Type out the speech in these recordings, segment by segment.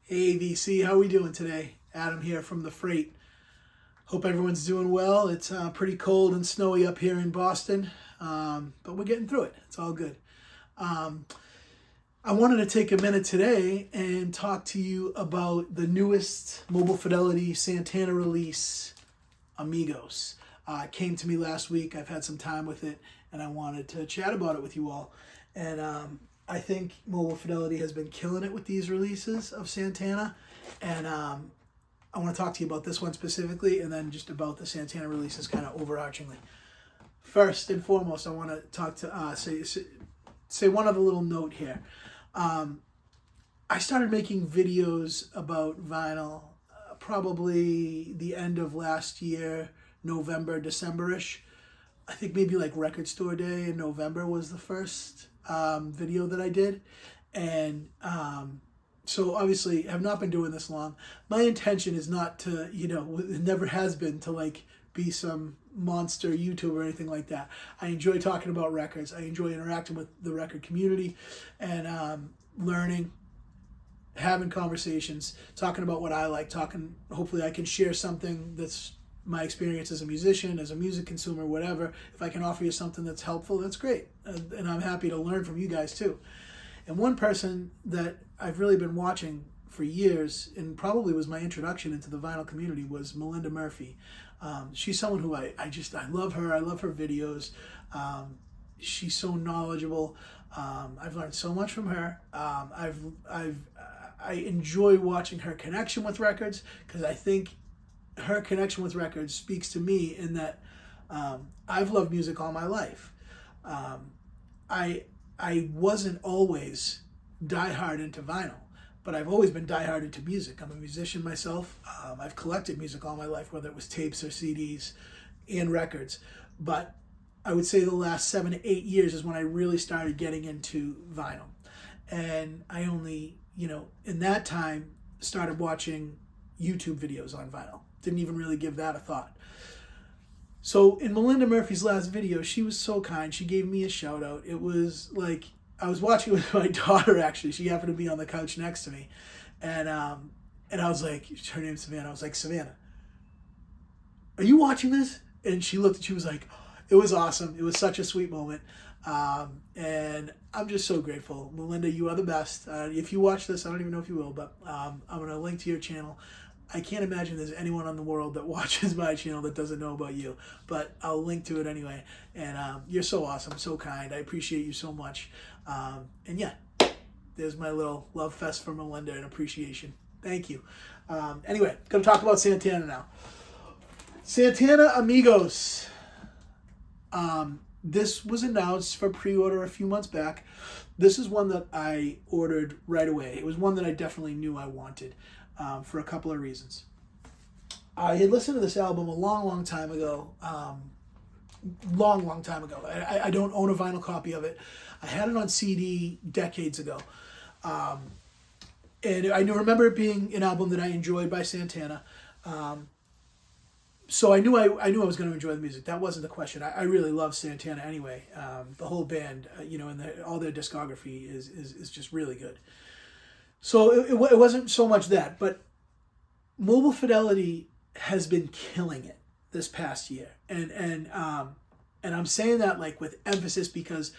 Hey VC, how we doing today? Adam here from the Freight. Hope everyone's doing well. It's pretty cold and snowy up here in Boston, but we're getting through it. It's all good. I wanted to take a minute today and talk to you about the newest Mobile Fidelity Santana release, Amigos. It came to me last week. I've had some time with it, and I wanted to chat about it with you all. And I think Mobile Fidelity has been killing it with these releases of Santana, and I want to talk to you about this one specifically, and then just about the Santana releases kind of overarchingly. First and foremost, I want to talk to say one other little note here. I started making videos about vinyl probably the end of last year, November, December-ish. I think maybe like Record Store Day in November was the first video that I did. And so obviously have not been doing this long. My intention is not to, it never has been to like be some monster YouTuber or anything like that. I enjoy talking about records. I enjoy interacting with the record community and learning, having conversations, talking about what I like, hopefully I can share something that's my experience as a musician, as a music consumer, whatever. If I can offer you something that's helpful, that's great. And I'm happy to learn from you guys too. And one person that I've really been watching for years, and probably was my introduction into the vinyl community, was Melinda Murphy. She's someone who I love her. I love her videos. She's so knowledgeable. I've learned so much from her. I enjoy watching her connection with records, because I think her connection with records speaks to me in that I've loved music all my life. I wasn't always diehard into vinyl, but I've always been diehard into music. I'm a musician myself. I've collected music all my life, whether it was tapes or CDs and records. But I would say the last 7 to 8 years is when I really started getting into vinyl. And I only, in that time, started watching YouTube videos on vinyl. Didn't even really give that a thought. So in Melinda Murphy's last video, she was so kind. She gave me a shout out. It was like, I was watching it with my daughter, actually. She happened to be on the couch next to me. And I was like, her name's Savannah. I was like, Savannah, are you watching this? And she looked and she was like, it was awesome. It was such a sweet moment. And I'm just so grateful. Melinda, you are the best. If you watch this, I don't even know if you will, but I'm going to link to your channel. I can't imagine there's anyone in the world that watches my channel that doesn't know about you, but I'll link to it anyway. And you're so awesome, so kind. I appreciate you so much. And yeah, there's my little love fest for Melinda and appreciation. Thank you. Anyway, going to talk about Santana now. Santana Amigos. This was announced for pre-order a few months back. This is one that I ordered right away. It was one that I definitely knew I wanted. For a couple of reasons. I had listened to this album a long time ago. Long time ago. I don't own a vinyl copy of it. I had it on CD decades ago. And I remember it being an album that I enjoyed by Santana. So I knew I was going to enjoy the music. That wasn't the question. I really love Santana anyway. The whole band, and all their discography is just really good. So it wasn't so much that, but Mobile Fidelity has been killing it this past year, and I'm saying that like with emphasis, because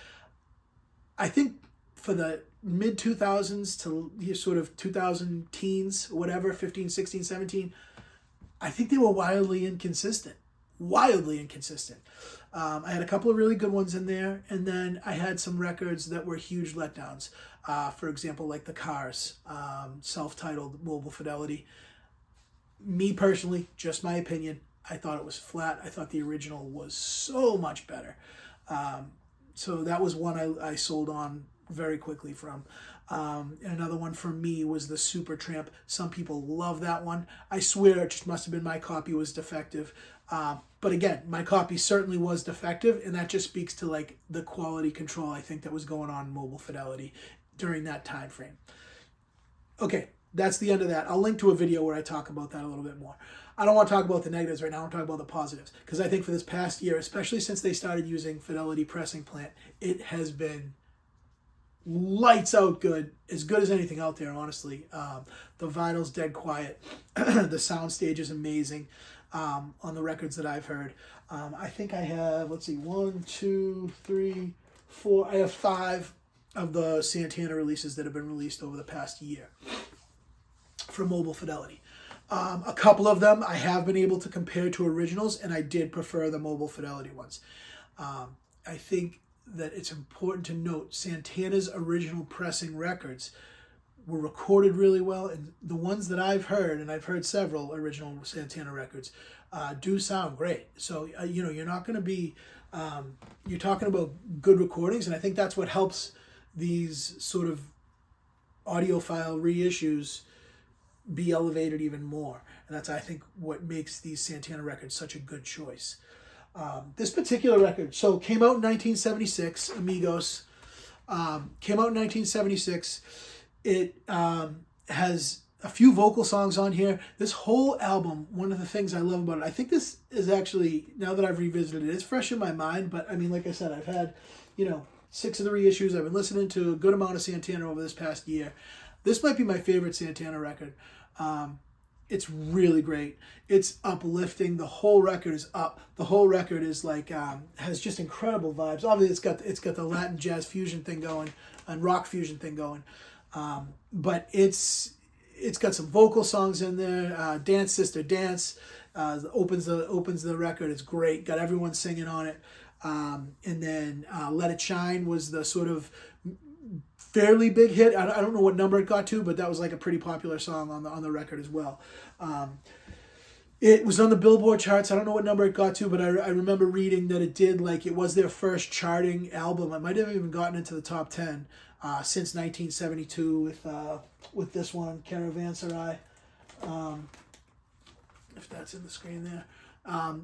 I think for the mid 2000s to sort of 2000 teens, whatever, 15, 16, 17, I think they were wildly inconsistent. I had a couple of really good ones in there, and then I had some records that were huge letdowns. For example, like the Cars, self-titled Mobile Fidelity. Me personally, just my opinion, I thought it was flat. I thought the original was so much better. So that was one I sold on very quickly from. And another one for me was the Supertramp. Some people love that one. I swear it just must have been my copy was defective. But again, my copy certainly was defective, and that just speaks to like the quality control I think that was going on in Mobile Fidelity during that time frame. Okay, that's the end of that. I'll link to a video where I talk about that a little bit more. I don't want to talk about the negatives right now. I want to talk about the positives, because I think for this past year, especially since they started using Fidelity Pressing Plant, it has been lights out good as anything out there, honestly. The vinyl's dead quiet. The sound stage is amazing on the records that I've heard. I think I have, let's see, 1, 2, 3, 4. I have 5 of the Santana releases that have been released over the past year from Mobile Fidelity. A couple of them I have been able to compare to originals, and I did prefer the Mobile Fidelity ones. I think that it's important to note Santana's original pressing records were recorded really well, and the ones that I've heard, and I've heard several original Santana records, do sound great. So, you're not going to be, you're talking about good recordings, and I think that's what helps these sort of audiophile reissues be elevated even more. And that's, I think, what makes these Santana records such a good choice. This particular record, so came out in 1976, Amigos, came out in 1976. It has a few vocal songs on here. This whole album, one of the things I love about it, I think this is actually, now that I've revisited it, it's fresh in my mind, but I mean, like I said, I've had, 6 of the reissues. I've been listening to a good amount of Santana over this past year. This might be my favorite Santana record. It's really great. It's uplifting. The whole record is up. The whole record is like has just incredible vibes. Obviously, it's got the Latin jazz fusion thing going and rock fusion thing going, but it's got some vocal songs in there. Dance Sister Dance opens the record. It's great. Got everyone singing on it. And then Let It Shine was the sort of fairly big hit. I don't know what number it got to, but that was like a pretty popular song on the record as well. It was on the Billboard charts. I don't know what number it got to, but I remember reading that it did, like, it was their first charting album. It might have even gotten into the top 10 since 1972 with this one, Caravanserai. If that's in the screen there.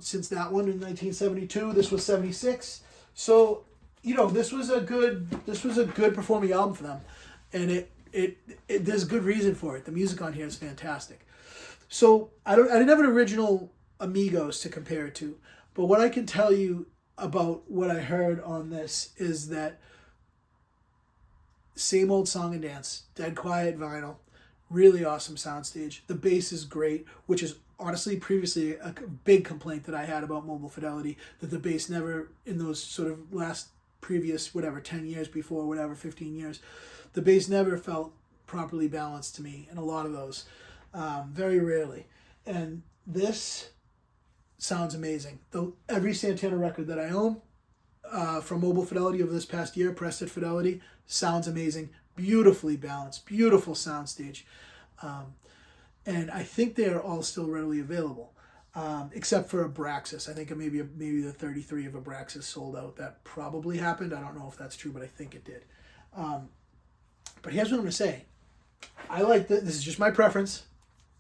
Since that one in 1972, this was 76. So, this was a good performing album for them, and it there's good reason for it. The music on here is fantastic. So I didn't have an original Amigos to compare it to, but what I can tell you about what I heard on this is that same old song and dance, dead quiet vinyl, really awesome soundstage. The bass is great, which is honestly previously a big complaint that I had about Mobile Fidelity, that the bass never, in those sort of previous 10 years before, 15 years, the bass never felt properly balanced to me in a lot of those, very rarely. And this sounds amazing. Every Santana record that I own from Mobile Fidelity over this past year, pressed at Fidelity, sounds amazing, beautifully balanced, beautiful soundstage. And I think they are all still readily available. Except for Abraxas. I think maybe the 33 of Abraxas sold out. That probably happened. I don't know if that's true, but I think it did. But here's what I'm going to say. I like this is just my preference.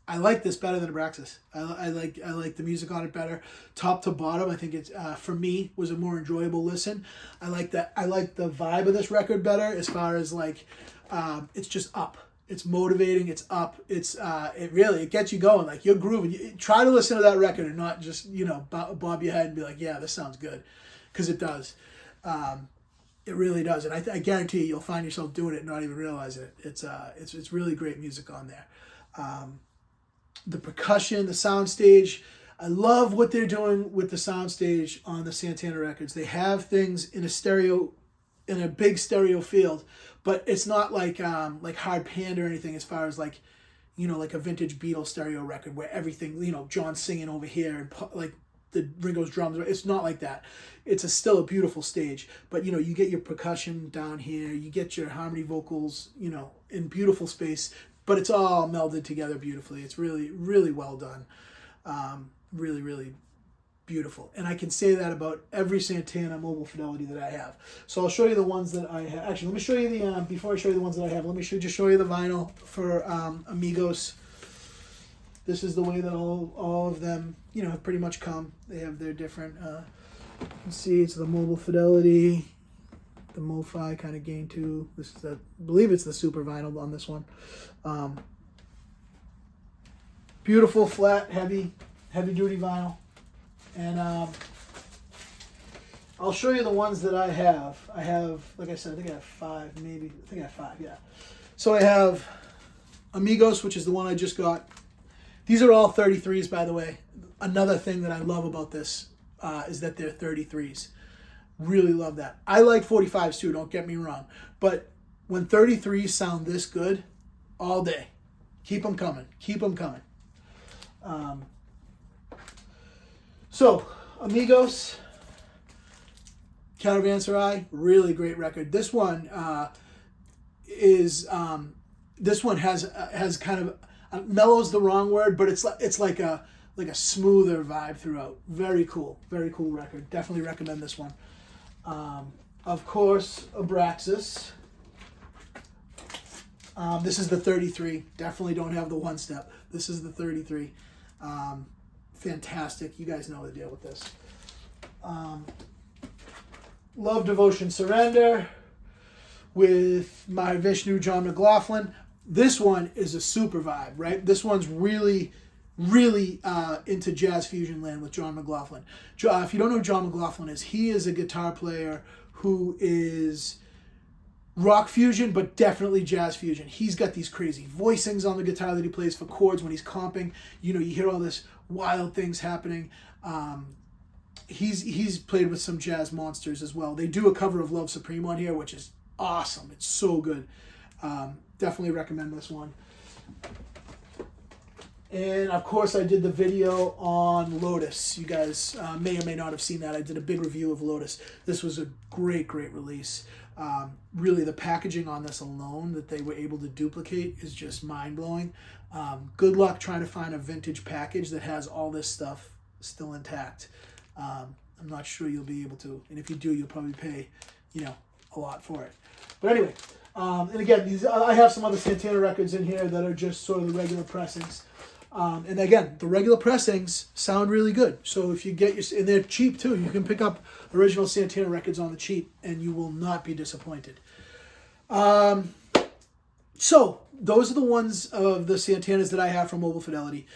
I like this better than Abraxas. I like the music on it better, top to bottom. I think it's for me was a more enjoyable listen. I like the vibe of this record better as far as it's just up. It's motivating. It's up. It gets you going. Like, you're grooving. Try to listen to that record and not just bob your head and be like, yeah, this sounds good, because it does. It really does, and I guarantee you'll find yourself doing it and not even realizing it. It's really great music on there. The percussion, the soundstage. I love what they're doing with the soundstage on the Santana records. They have things in a big stereo field, but it's not like hard panned or anything, as far as like a vintage Beatles stereo record where everything, John singing over here and like the Ringo's drums. It's not like that. It's still a beautiful stage, but you get your percussion down here, you get your harmony vocals, in beautiful space, but it's all melded together beautifully. It's really, really well done. Really, really beautiful. And I can say that about every Santana Mobile Fidelity that I have. So I'll show you the ones that I have. Actually, let me show you the, before I show you the ones that I have, let me just show you the vinyl for Amigos. This is the way that all of them, have pretty much come. They have their different, you can see it's the Mobile Fidelity, the MoFi kind of gain too. This is I believe it's the super vinyl on this one. Beautiful, flat, heavy duty vinyl. And I'll show you the ones that I have. I have, like I said, I think I have 5, maybe. I think I have 5, yeah. So I have Amigos, which is the one I just got. These are all 33s, by the way. Another thing that I love about this is that they're 33s. Really love that. I like 45s too, don't get me wrong. But when 33s sound this good, all day. Keep them coming. Keep them coming. So, Amigos, Caravanserai, really great record. This one this one has kind of mellow's the wrong word, but it's like a smoother vibe throughout. Very cool record. Definitely recommend this one. Of course, Abraxas. This is the 33. Definitely don't have the one step. This is the 33. Fantastic. You guys know the deal with this. Love, Devotion, Surrender with my Vishnu, John McLaughlin. This one is a super vibe, right? This one's really into jazz fusion land with John McLaughlin. If you don't know who John McLaughlin is, he is a guitar player who is rock fusion, but definitely jazz fusion. He's got these crazy voicings on the guitar that he plays for chords when he's comping. You know, you hear all this wild things happening. He's played with some jazz monsters as well. They do a cover of Love Supreme on here, which is awesome. It's so good. Definitely recommend this one. And of course, I did the video on Lotus. You guys may or may not have seen that. I did a big review of Lotus. This was a great release. Really, the packaging on this alone that they were able to duplicate is just mind-blowing. Good luck trying to find a vintage package that has all this stuff still intact. I'm not sure you'll be able to. And if you do, you'll probably pay, a lot for it. But anyway, and again, I have some other Santana records in here that are just sort of the regular pressings. And again, the regular pressings sound really good. So if you get and they're cheap too. You can pick up original Santana records on the cheap, and you will not be disappointed. So those are the ones of the Santanas that I have from Mobile Fidelity.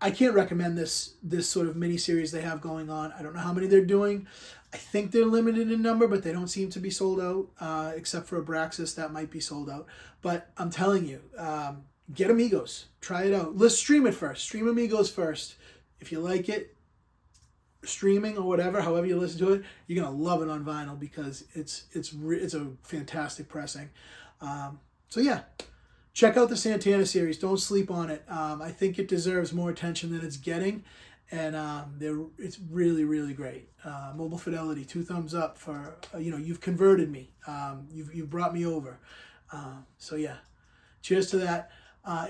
I can't recommend this sort of mini series they have going on. I don't know how many they're doing. I think they're limited in number, but they don't seem to be sold out, except for Abraxas that might be sold out. But I'm telling you, get Amigos. Try it out. Let's stream it first. Stream Amigos first. If you like it, streaming or whatever, however you listen to it, you're gonna love it on vinyl because it's a fantastic pressing. So yeah, check out the Santana series. Don't sleep on it. I think it deserves more attention than it's getting, and it's really great. Mobile Fidelity, 2 thumbs up for you've converted me. You've brought me over. So yeah, cheers to that.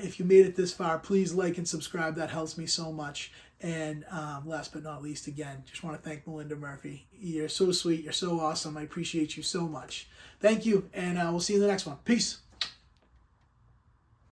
If you made it this far, please like and subscribe. That helps me so much. And last but not least, again, just want to thank Melinda Murphy. You're so sweet. You're so awesome. I appreciate you so much. Thank you, and we'll see you in the next one. Peace.